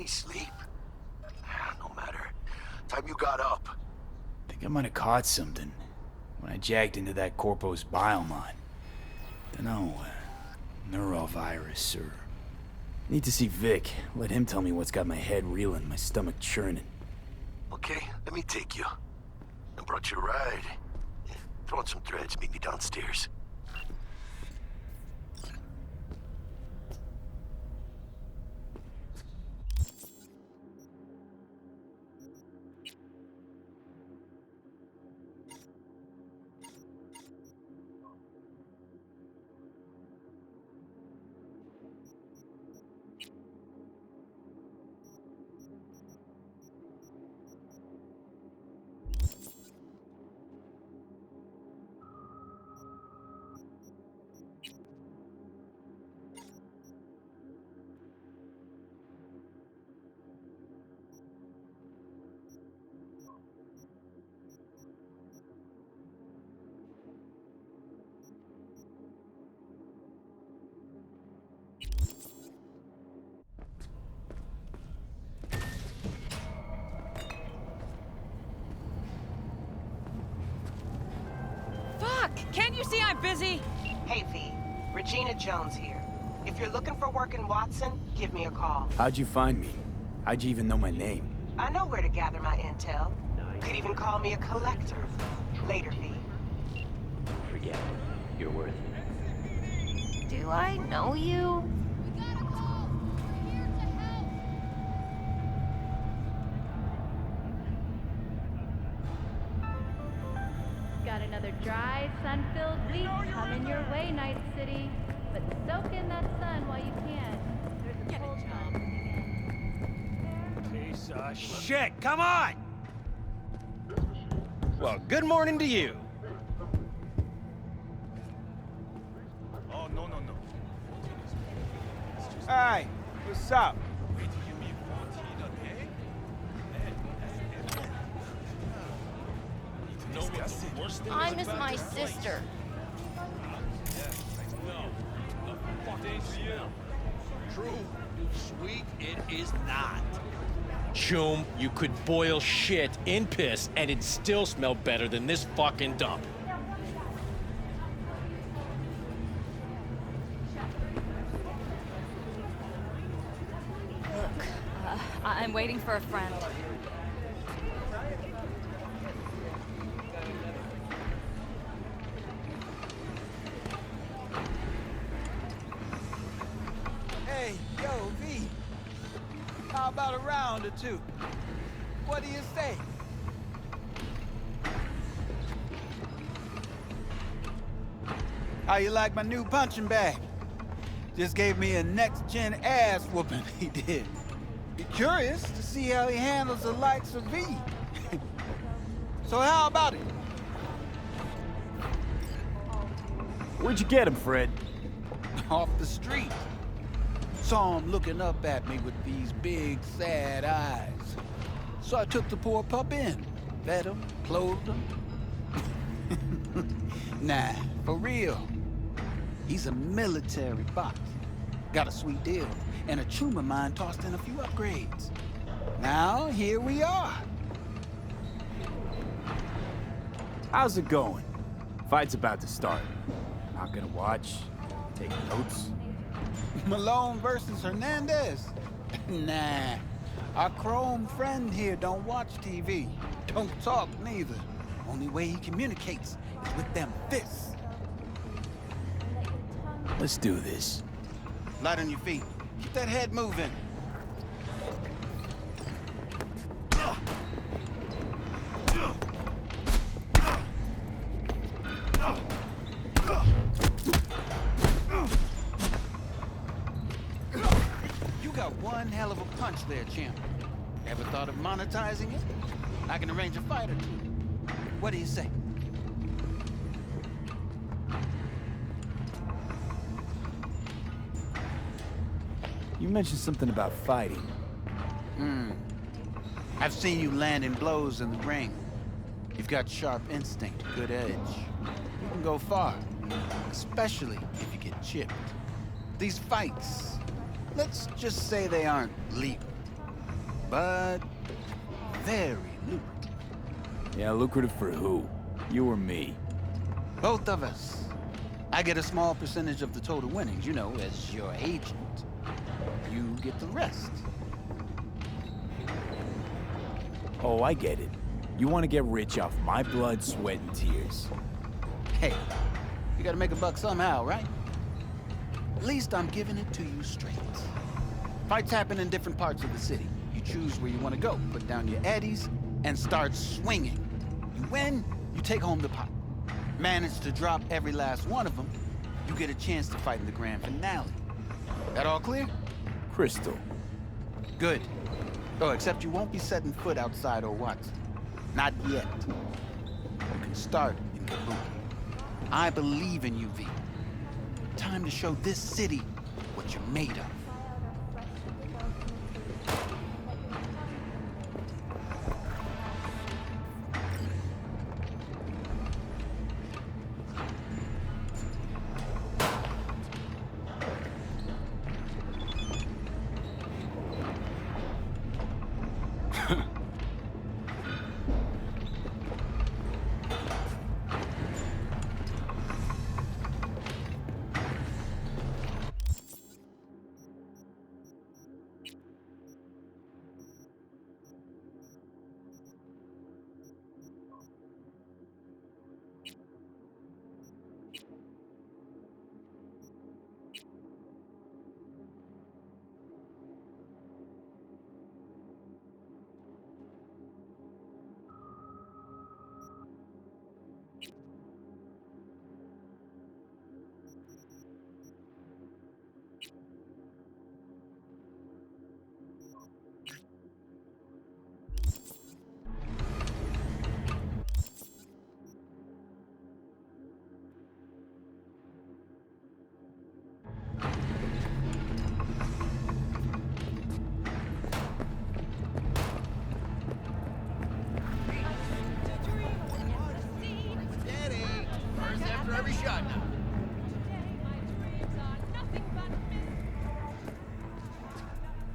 Any sleep? No matter. Time you got up. Think I might have caught something when I jacked into that Corpo's biomon. Dunno, neurovirus or... Need to see Vic. Let him tell me what's got my head reeling, my stomach churning. Okay, let me take you. I brought you a ride. Throw on some threads, meet me downstairs. Can't you see I'm busy? Hey, V. Regina Jones here. If you're looking for work in Watson, give me a call. How'd you find me? How'd you even know my name? I know where to gather my intel. Could even call me a collector. Later, V. Forget it. You're worth it. Do I know you? We got a call! We're here to help! Got another dry, sun-filled week coming your way, Night City. But soak in that sun while you can. There's a cold front moving in. Piece of shit! Come on! Well, good morning to you. Oh, no. Hey, what's up? I miss my sister. True. Sweet, it is not. Choom, you could boil shit in piss and it'd still smell better than this fucking dump. Look, I'm waiting for a friend. Hey, yo, V. How about a round or two? What do you say? How you like my new punching bag? Just gave me a next-gen ass whooping, he did. Be curious to see how he handles the likes of V. So how about it? Where'd you get him, Fred? Off the street. Saw him looking up at me with these big, sad eyes. So I took the poor pup in. Fed him, clothed him. Nah, for real. He's a military box. Got a sweet deal, and a chum of mine tossed in a few upgrades. Now, here we are. How's it going? Fight's about to start. Not gonna watch, take notes. Malone versus Hernandez? Nah. Our chrome friend here don't watch TV. Don't talk neither. Only way he communicates is with them fists. Let's do this. Light on your feet. Keep that head moving. You got one hell of a punch there, champ. Ever thought of monetizing it? I can arrange a fight or two. What do you say? You mentioned something about fighting. I've seen you landing blows in the ring. You've got sharp instinct, good edge. You can go far, especially if you get chipped. These fights, let's just say they aren't legal. but very lucrative. Yeah, lucrative for who? You or me? Both of us. I get a small percentage of the total winnings, you know, as your agent. You get the rest. Oh, I get it. You want to get rich off my blood, sweat, and tears. Hey, you gotta make a buck somehow, right? At least I'm giving it to you straight. Fights happen in different parts of the city. You choose where you want to go, put down your eddies, and start swinging. You win, you take home the pot. Manage to drop every last one of them, you get a chance to fight in the grand finale. That all clear? Crystal. Good. Oh, except you won't be setting foot outside or Watson. Not yet. You can start in Kaboom. I believe in you, V. Time to show this city what you're made of.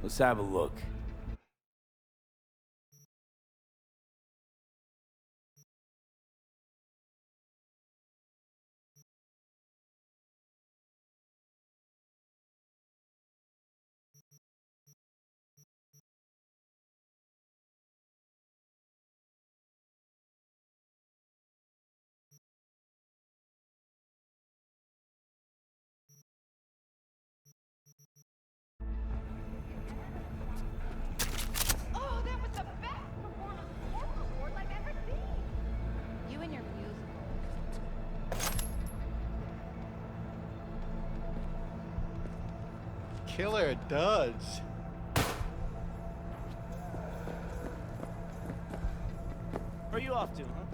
Let's have a look. Oh, that was the best performance of horror award I've ever seen. You and your musical. Killer does. Where are you off to, huh?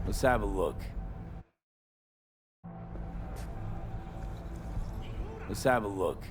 Let's have a look. Let's have a look.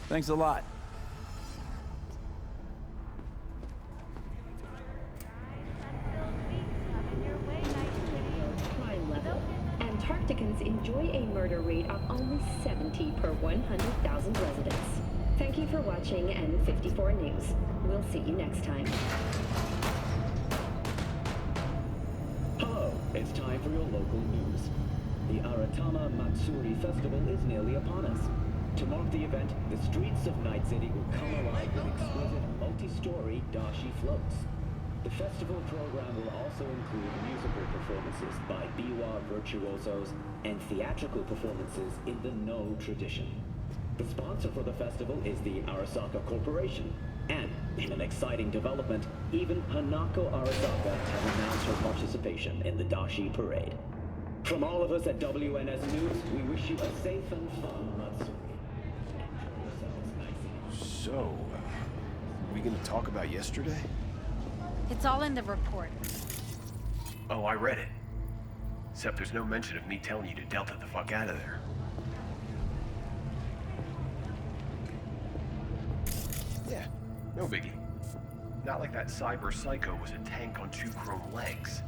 Thanks a lot. Crime level. Antarcticans enjoy a murder rate of only 70 per 100,000 residents. Thank you for watching N54 News. We'll see you next time. Hello, it's time for your local news. The Aratama Matsuri Festival is nearly upon us. To mark the event, the streets of Night City will come alive with exquisite multi-story dashi floats. The festival program will also include musical performances by biwa virtuosos and theatrical performances in the No tradition. The sponsor for the festival is the Arasaka Corporation. And, in an exciting development, even Hanako Arasaka has announced her participation in the Dashi Parade. From all of us at WNS News, we wish you a safe and fun Matsuri. Enjoy yourselves nicely. So, we gonna talk about yesterday? It's all in the report. Oh, I read it. Except there's no mention of me telling you to Delta the fuck out of there. Yeah, no biggie. Not like that cyber psycho was a tank on 2 chrome legs.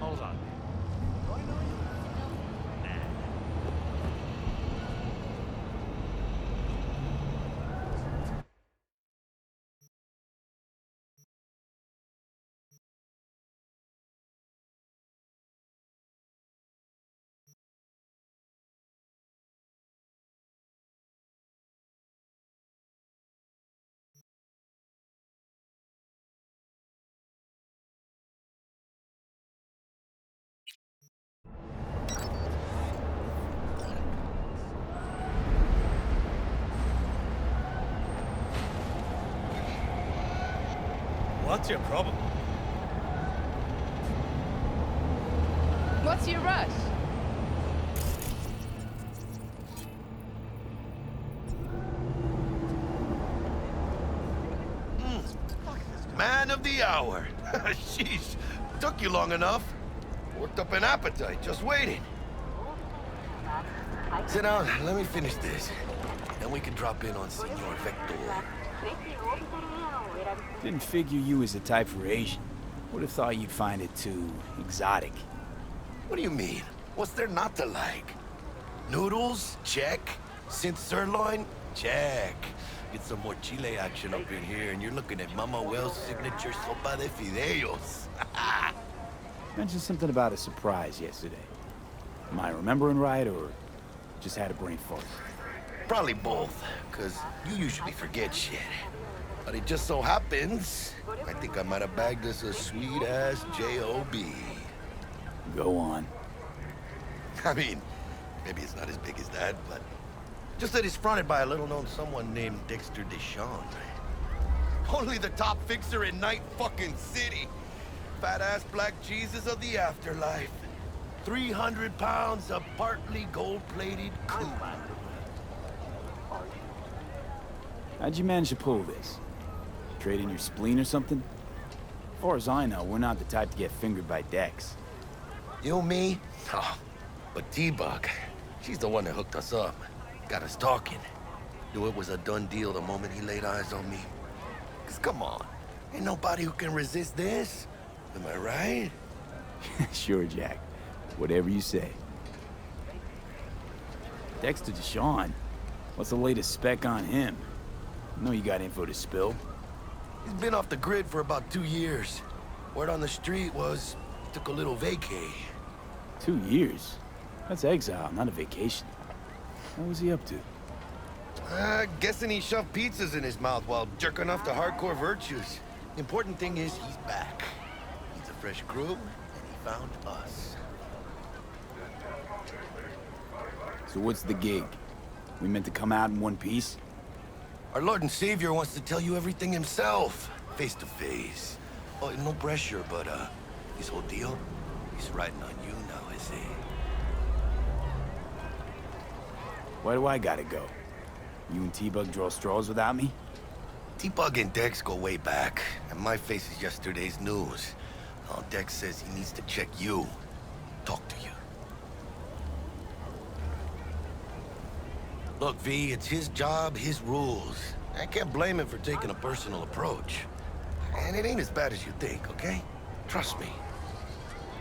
Hold on. What's your problem? What's your rush? Man of the hour. Sheesh. Took you long enough. Worked up an appetite, just waiting. Sit down, let me finish this. Then we can drop in on Senor Vector. Didn't figure you was the type for Asian. Would have thought you'd find it too exotic. What do you mean? What's there not to like? Noodles? Check. Synth sirloin? Check. Get some more chile action up in here, and you're looking at Mama Wells' signature sopa de fideos. Mentioned something about a surprise yesterday. Am I remembering right, or just had a brain fart? Probably both, because you usually forget shit. But it just so happens, I think I might have bagged us a sweet-ass J.O.B. Go on. I mean, maybe it's not as big as that, but just that it's fronted by a little-known someone named Dexter Deshawn. Only the top fixer in Night fucking City. Fat-ass black Jesus of the afterlife. 300 pounds of partly gold-plated coup. How'd you manage to pull this? Trade in your spleen or something? As far as I know, we're not the type to get fingered by Dex. You, me? Oh, but T-Bug, she's the one that hooked us up. Got us talking. Knew it was a done deal the moment he laid eyes on me. 'Cause come on, ain't nobody who can resist this. Am I right? Sure, Jack. Whatever you say. Dexter Deshawn? What's the latest spec on him? I know you got info to spill. He's been off the grid for about 2 years. Word on the street was he took a little vacay. 2 years? That's exile, not a vacation. What was he up to? Guessing he shoved pizzas in his mouth while jerking off to hardcore virtues. The important thing is he's back. He's a fresh crew, and he found us. So what's the gig? We meant to come out in one piece? Our Lord and Savior wants to tell you everything himself, face to face. Oh, no pressure, but his whole deal, he's riding on you now, is he? Why do I gotta go? You and T-Bug draw straws without me? T-Bug and Dex go way back, and my face is yesterday's news. Oh, Dex says he needs to check you, talk to you. Look, V, it's his job, his rules. I can't blame him for taking a personal approach. And it ain't as bad as you think, okay? Trust me.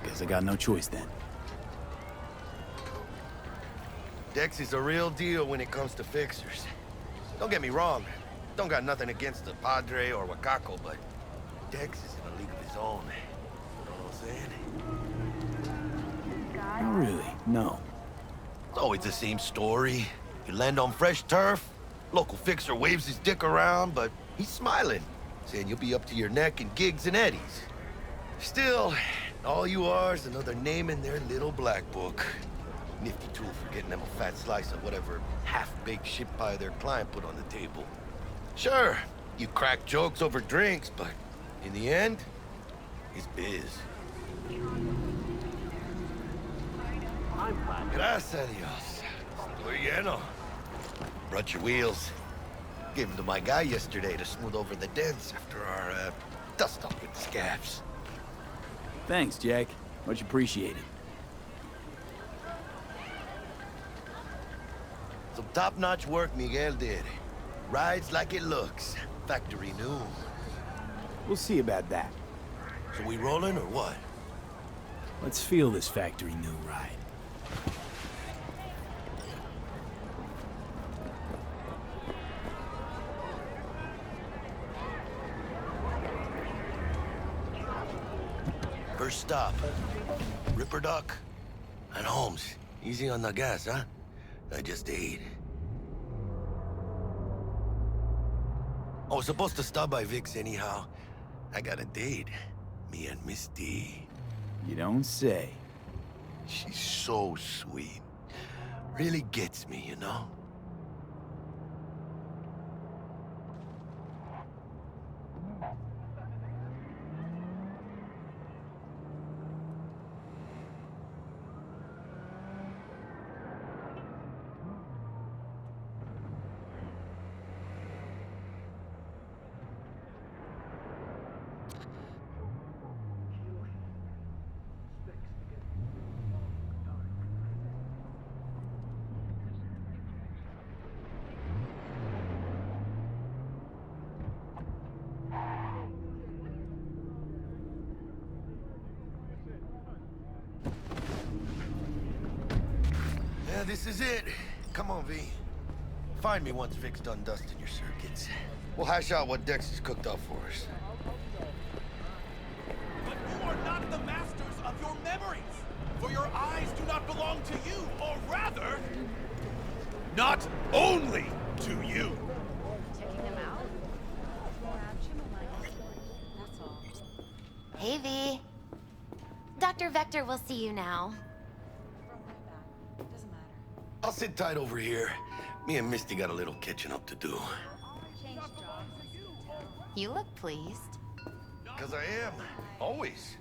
Guess I got no choice then. Dex is a real deal when it comes to fixers. Don't get me wrong. Don't got nothing against the Padre or Wakako, but Dex is in a league of his own. You know what I'm saying? Not really, no. It's always the same story. You land on fresh turf, local fixer waves his dick around, but he's smiling, saying you'll be up to your neck in gigs and eddies. Still, all you are is another name in their little black book. Nifty tool for getting them a fat slice of whatever half-baked shit pie their client put on the table. Sure, you crack jokes over drinks, but in the end, it's biz. Gracias a Dios. Estoy lleno. Brought your wheels. Gave them to my guy yesterday to smooth over the dents after our, dust-up with the scabs. Thanks, Jack. Much appreciated. Some top-notch work Miguel did. Rides like it looks. Factory new. We'll see about that. So we rolling or what? Let's feel this factory new ride. First stop. Ripper Duck and Holmes. Easy on the gas, huh? I just ate. I was supposed to stop by Vic's anyhow. I got a date. Me and Miss D. You don't say. She's so sweet. Really gets me, you know? Yeah, this is it. Come on, V. Find me once Vic's done dusting your circuits. We'll hash out what Dex has cooked up for us. But you are not the masters of your memories, for your eyes do not belong to you, or rather, not only to you. Checking them out? That's all. Hey, V. Dr. Vector will see you now. I'll sit tight over here. Me and Misty got a little catching up to do. You look pleased. 'Cause I am. Always.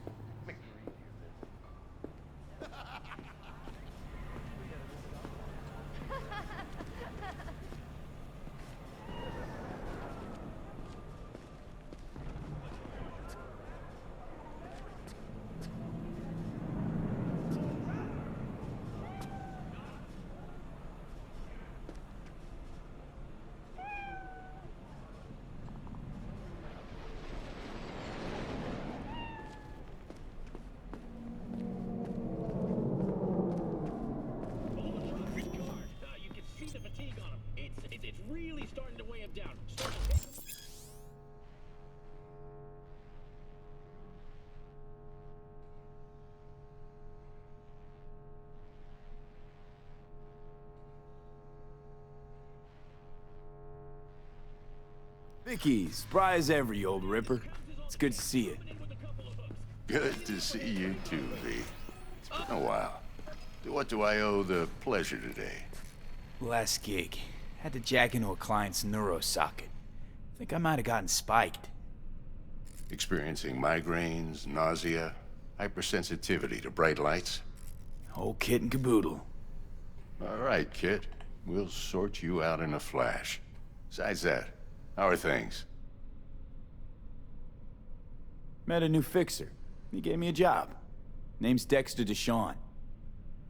Vicky, spry as ever, you old ripper. It's good to see you. Good to see you too, V. It's been a while. To what do I owe the pleasure today? Last gig. Had to jack into a client's neuro socket. Think I might have gotten spiked. Experiencing migraines, nausea, hypersensitivity to bright lights? Whole kit and caboodle. All right, kid. We'll sort you out in a flash. Besides that, how are things? Met a new fixer. He gave me a job. Name's Dexter DeShawn.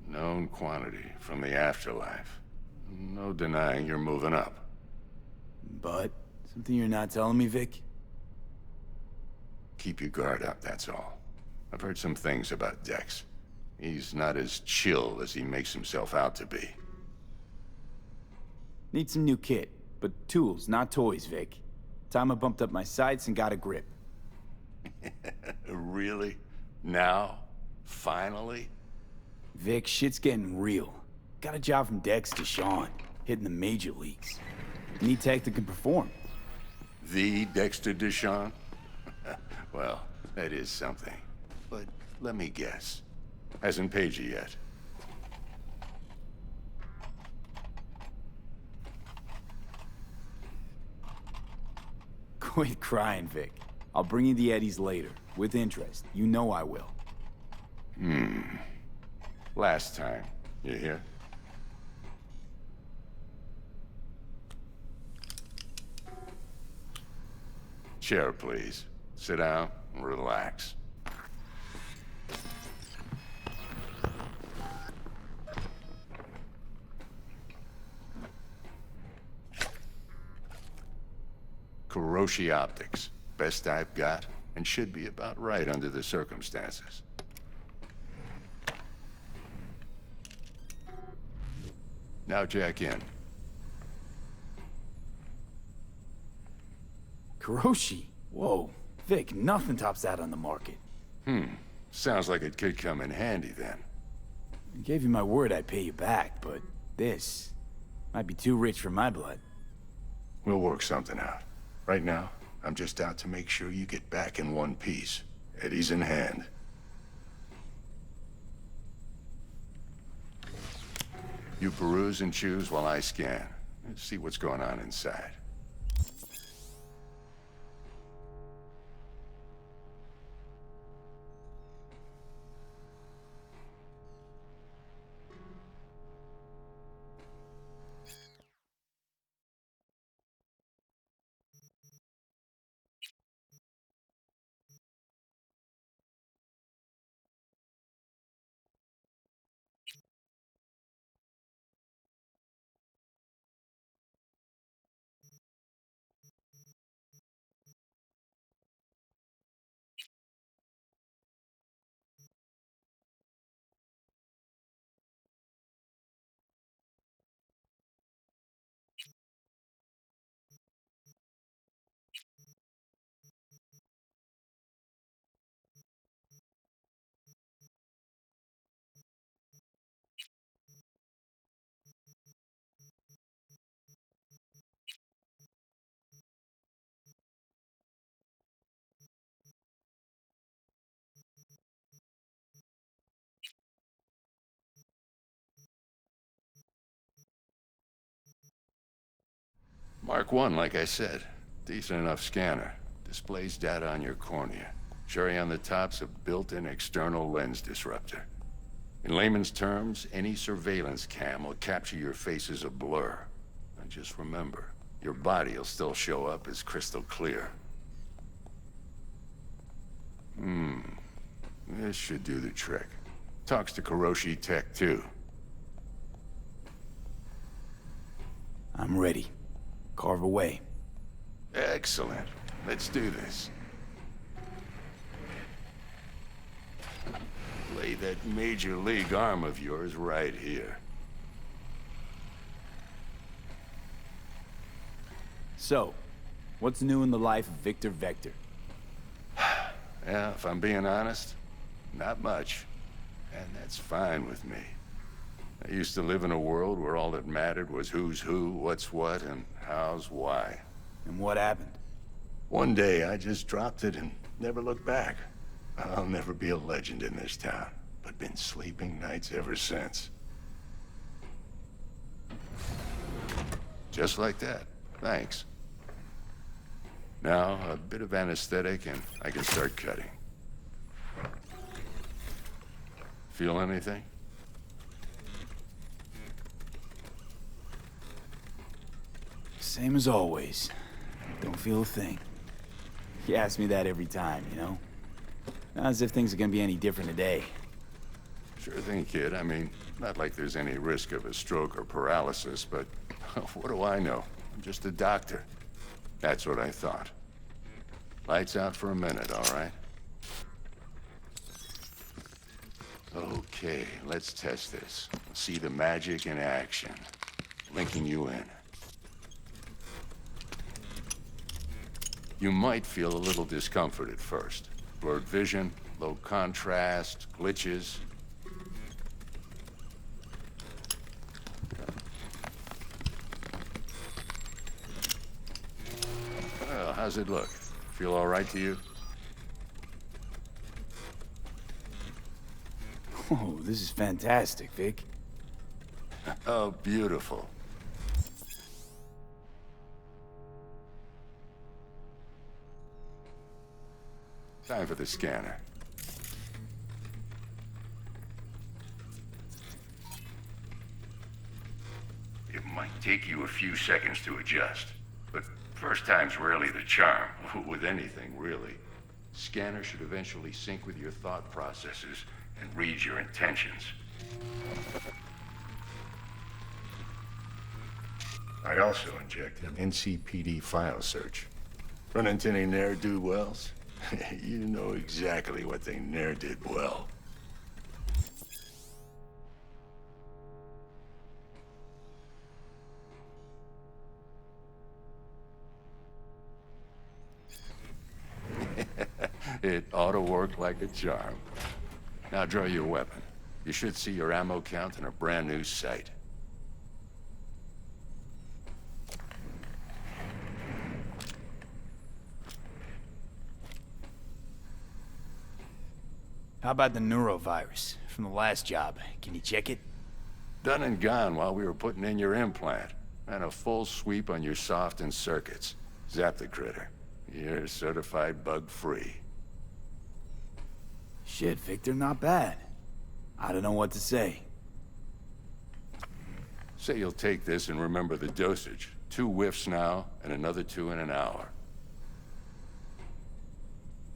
Known quantity from the afterlife. No denying you're moving up. But, something you're not telling me, Vic? Keep your guard up, that's all. I've heard some things about Dex. He's not as chill as he makes himself out to be. Need some new kit, but tools, not toys, Vic. Time I bumped up my sights and got a grip. Really? Now? Finally? Vic, shit's getting real. Got a job from Dex to Sean, hitting the major leagues. Need tech that can perform. The Dexter DeShawn? Well, that is something. But let me guess. Hasn't paid you yet. Quit crying, Vic. I'll bring you the eddies later, with interest. You know I will. Last time. You hear? Chair, please. Sit down and relax. Kuroshi Optics. Best I've got, and should be about right under the circumstances. Now jack in. Kuroshi? Whoa. Vic, nothing tops that on the market. Sounds like it could come in handy then. I gave you my word I'd pay you back, but this might be too rich for my blood. We'll work something out. Right now, I'm just out to make sure you get back in one piece. Eddie's in hand. You peruse and choose while I scan. Let's see what's going on inside. Mark 1, like I said. Decent enough scanner. Displays data on your cornea. Cherry on the top's a built-in external lens disruptor. In layman's terms, any surveillance cam will capture your face as a blur. And just remember, your body will still show up as crystal clear. This should do the trick. Talks to Kuroshi Tech, too. I'm ready. Carve away. Excellent. Let's do this. Lay that major league arm of yours right here. So, what's new in the life of Victor Vector? Yeah, if I'm being honest, not much. And that's fine with me. I used to live in a world where all that mattered was who's who, what's what, and how's why. And what happened? One day, I just dropped it and never looked back. I'll never be a legend in this town, but been sleeping nights ever since. Just like that. Thanks. Now, a bit of anesthetic and I can start cutting. Feel anything? Same as always. Don't feel a thing. You ask me that every time, you know? Not as if things are gonna be any different today. Sure thing, kid. I mean, not like there's any risk of a stroke or paralysis, but what do I know? I'm just a doctor. That's what I thought. Lights out for a minute, all right? Okay, let's test this. See the magic in action. Linking you in. You might feel a little discomfort at first. Blurred vision, low contrast, glitches. Well, how's it look? Feel all right to you? Oh, this is fantastic, Vic. Oh, beautiful. Time for the scanner. It might take you a few seconds to adjust, but first time's rarely the charm, with anything, really. Scanner should eventually sync with your thought processes and read your intentions. I also inject an NCPD file search. Run into any ne'er-do-wells? You know exactly what they ne'er did well. It ought to work like a charm. Now draw your weapon. You should see your ammo count in a brand new sight. How about the neurovirus from the last job? Can you check it? Done and gone while we were putting in your implant. And a full sweep on your soft and circuits. Zap the critter. You're certified bug-free. Shit, Victor, not bad. I don't know what to say. Say you'll take this and remember the dosage. 2 whiffs now, and another 2 in an hour.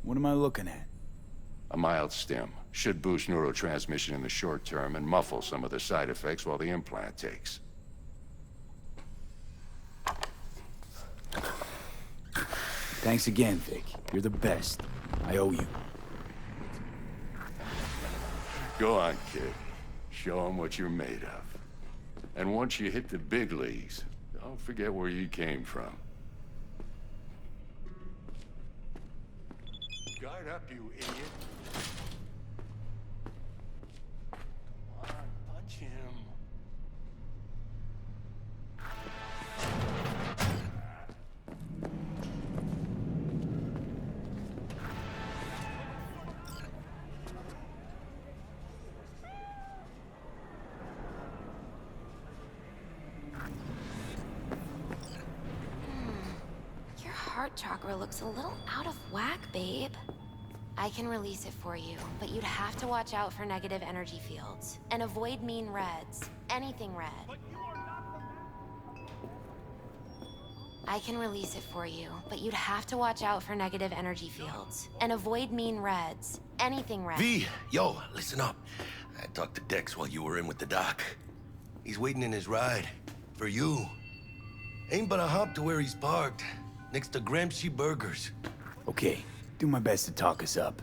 What am I looking at? A mild stim. Should boost neurotransmission in the short term and muffle some of the side effects while the implant takes. Thanks again, Vic. You're the best. I owe you. Go on, kid. Show them what you're made of. And once you hit the big leagues, don't forget where you came from. Guard up, you idiot. Come on, punch him. Your heart chakra looks a little out of whack, babe. I can release it for you, but you'd have to watch out for negative energy fields. And avoid mean reds. Anything red. I can release it for you, but you'd have to watch out for negative energy fields. And avoid mean reds. Anything red. V, yo, listen up. I talked to Dex while you were in with the doc. He's waiting in his ride. For you. Ain't but a hop to where he's parked. Next to Gramsci Burgers. Okay, do my best to talk us up.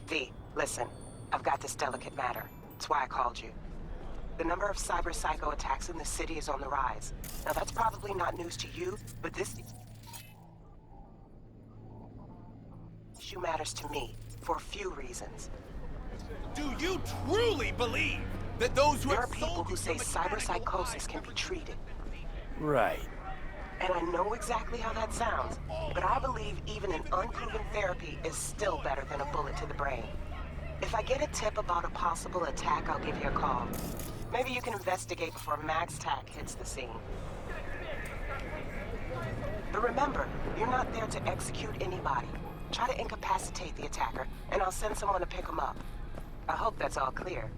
V, listen. I've got this delicate matter. That's why I called you. The number of cyber psycho attacks in the city is on the rise. Now that's probably not news to you, but this issue matters to me for a few reasons. Do you truly believe that those who There are have people sold who you say some cyber mechanical psychosis lies can be never treated. Right. And I know exactly how that sounds, but I believe even an unproven therapy is still better than a bullet to the brain. If I get a tip about a possible attack, I'll give you a call. Maybe you can investigate before Max Tack hits the scene. But remember, you're not there to execute anybody. Try to incapacitate the attacker, and I'll send someone to pick him up. I hope that's all clear.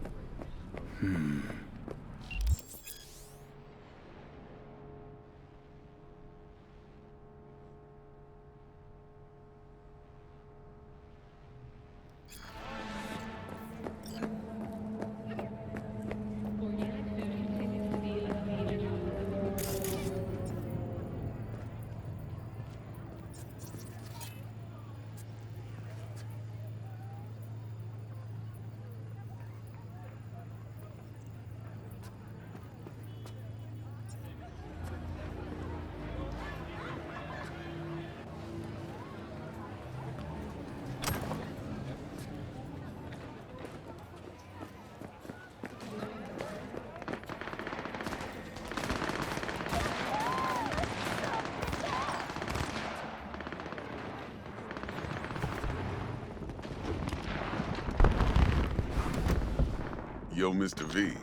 Yo, Mr. V,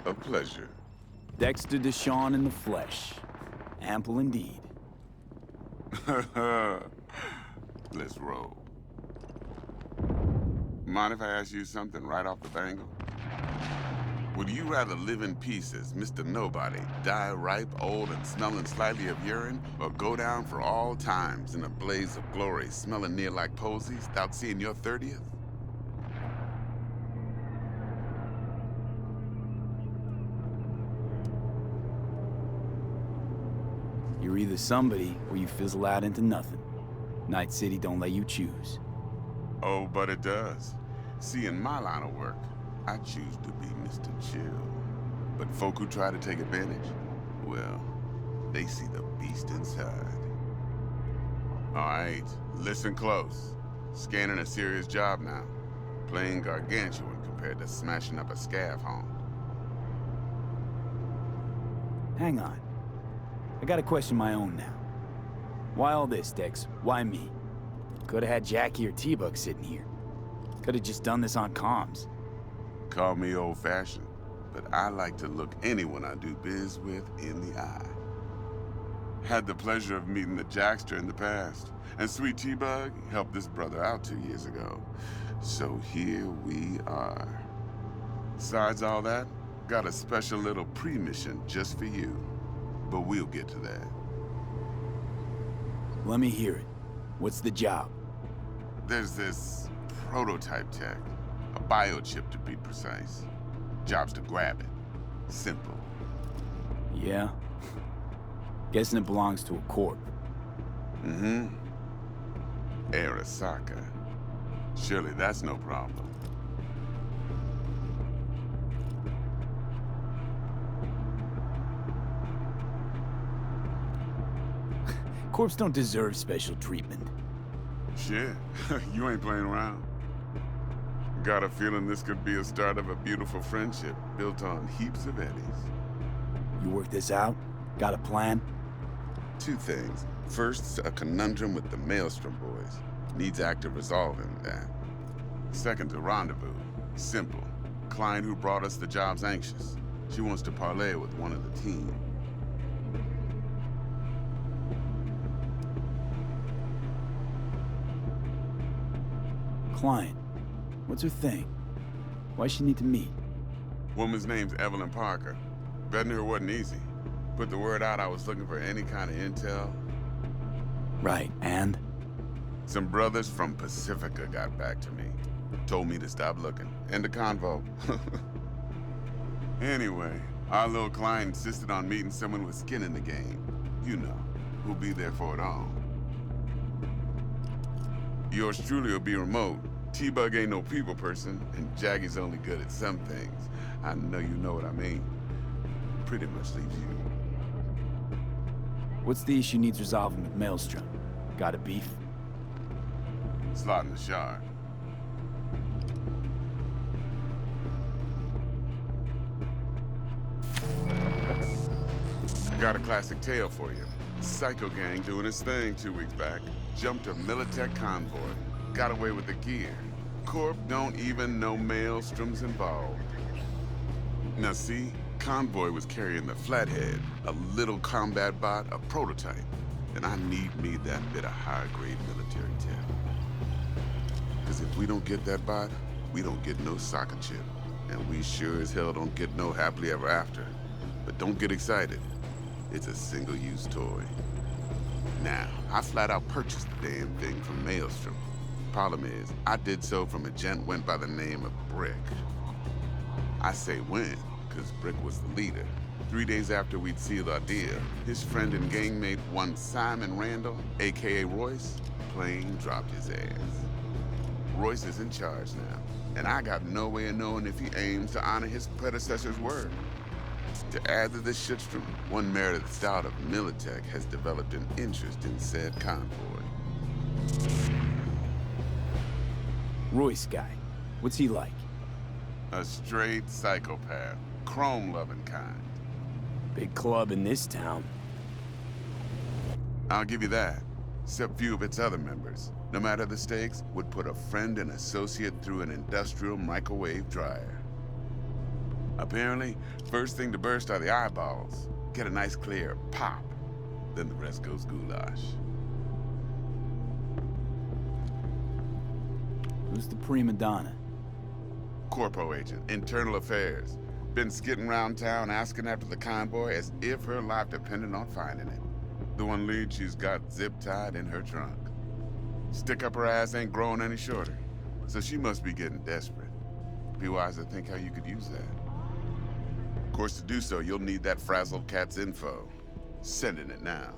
a pleasure. Dexter Deshawn in the flesh. Ample indeed. Let's roll. Mind if I ask you something right off the bangle? Would you rather live in peace as Mr. Nobody, die ripe, old, and smelling slightly of urine, or go down for all times in a blaze of glory, smelling near like posies, without seeing your 30th? You're either somebody or you fizzle out into nothing. Night City don't let you choose. Oh, but it does. See, in my line of work, I choose to be Mr. Chill. But folk who try to take advantage, well, they see the beast inside. All right, listen close. Scanning a serious job now. Playing gargantuan compared to smashing up a scav home. Hang on. I got a question my own now. Why all this, Dex? Why me? Could've had Jackie or T-Bug sitting here. Could've just done this on comms. Call me old-fashioned, but I like to look anyone I do biz with in the eye. Had the pleasure of meeting the Jackster in the past, and Sweet T-Bug helped this brother out 2 years ago. So here we are. Besides all that, got a special little pre-mission just for you. But we'll get to that. Let me hear it. What's the job? There's this prototype tech. A biochip, to be precise. Job's to grab it. Simple. Yeah? Guessing it belongs to a corp. Mm-hmm. Arasaka. Surely that's no problem. Corps don't deserve special treatment. Shit, you ain't playing around. Got a feeling this could be a start of a beautiful friendship built on heaps of eddies. You work this out? Got a plan? Two things. First, a conundrum with the Maelstrom boys. Needs active resolving that. Second, a rendezvous. Simple. Client who brought us the job's anxious. She wants to parlay with one of the team. Client. What's her thing? Why's she need to meet? Woman's name's Evelyn Parker. Betting her wasn't easy. Put the word out I was looking for any kind of intel. Right, and? Some brothers from Pacifica got back to me. Told me to stop looking. End the convo. Anyway, our little client insisted on meeting someone with skin in the game. You know, who'll be there for it all. Yours truly will be remote. T-Bug ain't no people person, and Jaggy's only good at some things. I know you know what I mean. Pretty much leaves you. What's the issue needs resolving with Maelstrom? Got a beef? Slot in the shard. Got a classic tale for you. Psycho gang doing its thing 2 weeks back. Jumped a Militech convoy. Got away with the gear. Corp don't even know Maelstrom's involved. Now see, convoy was carrying the Flathead, a little combat bot, a prototype. And I need me that bit of high-grade military tech. Because if we don't get that bot, we don't get no soccer chip. And we sure as hell don't get no happily ever after. But don't get excited. It's a single-use toy. Now, I flat out purchased the damn thing from Maelstrom. Problem is, I did so from a gent went by the name of Brick. I say when, because Brick was the leader. 3 days after we'd sealed our deal, his friend and gangmate, one Simon Randall, aka Royce, plain dropped his ass. Royce is in charge now, and I got no way of knowing if he aims to honor his predecessor's word. To add to this shitstorm, one merited stout of Militech has developed an interest in said convoy. Royce guy. What's he like? A straight psychopath. Chrome-loving kind. Big club in this town. I'll give you that. Except few of its other members, no matter the stakes, would put a friend and associate through an industrial microwave dryer. Apparently, first thing to burst are the eyeballs. Get a nice clear pop. Then the rest goes goulash. Who's the prima donna? Corpo agent, internal affairs. Been skidding around town asking after the convoy as if her life depended on finding it. The one lead she's got zip-tied in her trunk. Stick up her ass ain't growing any shorter, so she must be getting desperate. Be wise to think how you could use that. Of course, to do so, you'll need that frazzled cat's info. Sending it now.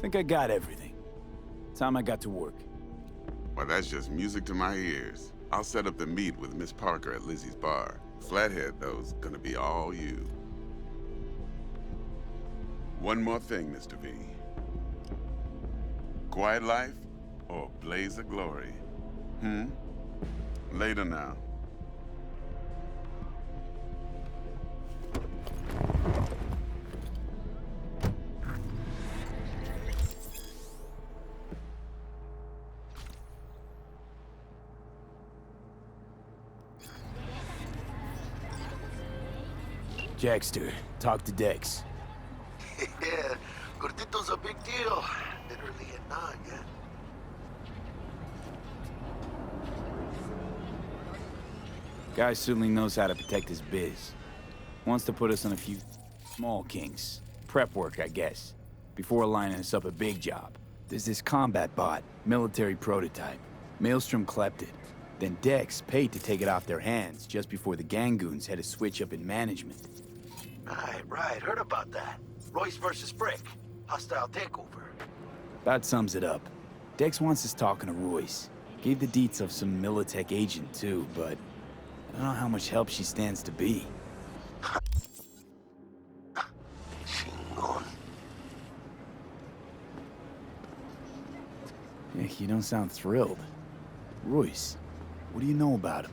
Think I got everything. Time I got to work. Well, that's just music to my ears. I'll set up the meet with Miss Parker at Lizzie's bar. Flathead, though's gonna be all you. One more thing, Mr. V. Quiet life or blaze of glory? Later now. Jackster, talk to Dex. Yeah, Gordito's a big deal. Literally a nod, yeah. Guy certainly knows how to protect his biz. Wants to put us on a few small kinks. Prep work, I guess. Before lining us up a big job. There's this combat bot, military prototype. Maelstrom clept it. Then Dex paid to take it off their hands just before the Gangoons had a switch up in management. Right. Heard about that. Royce versus Frick. Hostile takeover. That sums it up. Dex wants us talking to Royce. Gave the deets of some Militech agent too, but I don't know how much help she stands to be. Yeah, you don't sound thrilled. Royce, what do you know about him?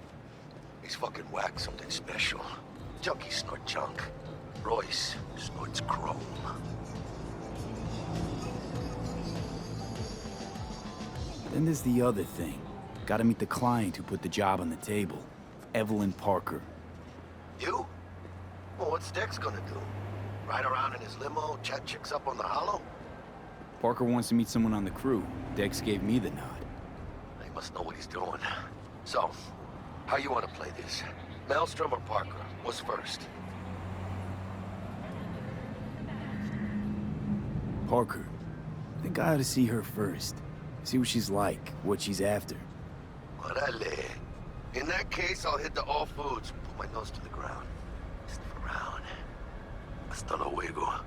He's fucking whack, something special. Junkies snort junk. Royce snorts chrome. Then there's the other thing. Gotta meet the client who put the job on the table. Evelyn Parker. You? Well, what's Dex gonna do? Ride around in his limo, chat chicks up on the hollow? Parker wants to meet someone on the crew. Dex gave me the nod. He must know what he's doing. So, how you want to play this? Maelstrom or Parker? What's first? Parker. I think I ought to see her first. See what she's like, what she's after. Orale. In that case, I'll hit the all foods, put my nose to the ground. Sniff around. Hasta luego.